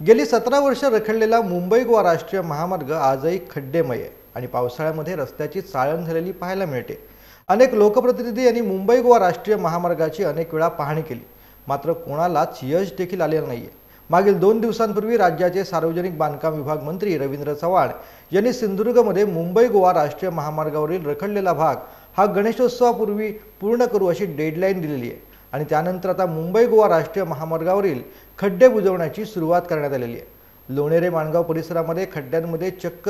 गेली 17 वर्ष रखडलेला मुंबई गोवा राष्ट्रीय महामार्ग आजही खड्डेमय आहे आणि पावसाळ्यामध्ये रस्त्याची चाळण झालेली पाहायला मिळते। अनेक लोकप्रतिनिधी यांनी मुंबई गोवा राष्ट्रीय महामार्गाची अनेक वेळा पाहणी केली, मात्र कोणालाच यश देखील आलेलं नाहीये। मागील 2 दिवसांपूर्वी राज्याचे सार्वजनिक बांधकाम विभाग मंत्री रवींद्र चव्हाण यांनी सिंधुदुर्गमध्ये मुंबई गोवा राष्ट्रीय महामार्गावरील रखडलेला भाग हा गणेशोत्सवापूर्वी पूर्ण करू अशी डेडलाईन दिलेली आहे आणि त्यानंतर आता मुंबई गोवा राष्ट्रीय महामार्गावरील खड्डे बुजवण्याची सुरुवात करण्यात आलेली आहे। लोणेरे माणगाव परिसरामध्ये खड्ड्यांमध्ये चक्क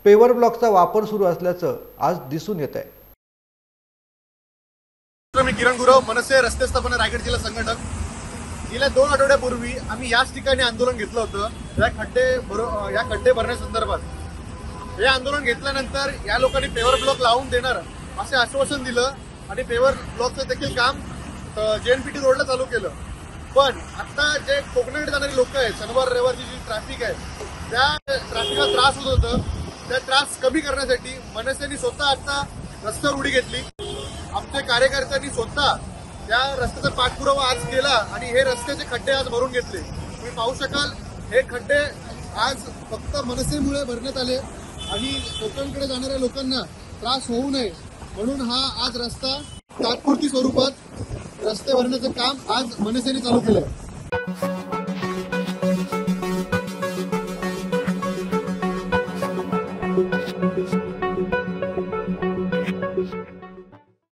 पेवर ब्लॉकचा वापर सुरू असल्याचं आज दिसून येत आहे। मी किरण गुरव, मनसे रस्ते स्थापना रायगड जिल्हा संघटक। गेल्या 2 आठवड्यापूर्वी आम्ही याच ठिकाणी आंदोलन घेतलं होतं या खड्डे भरण्यासंदर्भात। हे आंदोलन घेतल्यानंतर या लोकांनी पेवर ब्लॉक लावून देणार असे आश्वासन दिलं आणि पेवर ब्लॉकचं देखील काम JNPT रोडला चालू केलं। पण आता जे कोकणाकडे जाणारे लोक आहेत, शनिवार रविवारची जी ट्रॅफिक आहे, त्या ट्रॅफिकला त्रास होत होतं। त्या त्रास कमी करण्यासाठी मनसेने स्वतः आता रस्त्यावर उडी घेतली। आमच्या कार्यकर्त्यांनी स्वतः त्या रस्त्याचा पाठपुरावा आज केला आणि हे रस्त्याचे खड्डे आज भरून घेतले। तुम्ही पाहू शकाल, हे खड्डे आज फक्त मनसेमुळे भरण्यात आले आणि कोकणकडे जाणाऱ्या लोकांना त्रास होऊ नये म्हणून हा आज रस्ता तात्पुरती स्वरूपात रस्ते भरण्याचं काम आज मनसेने चालू केलंय।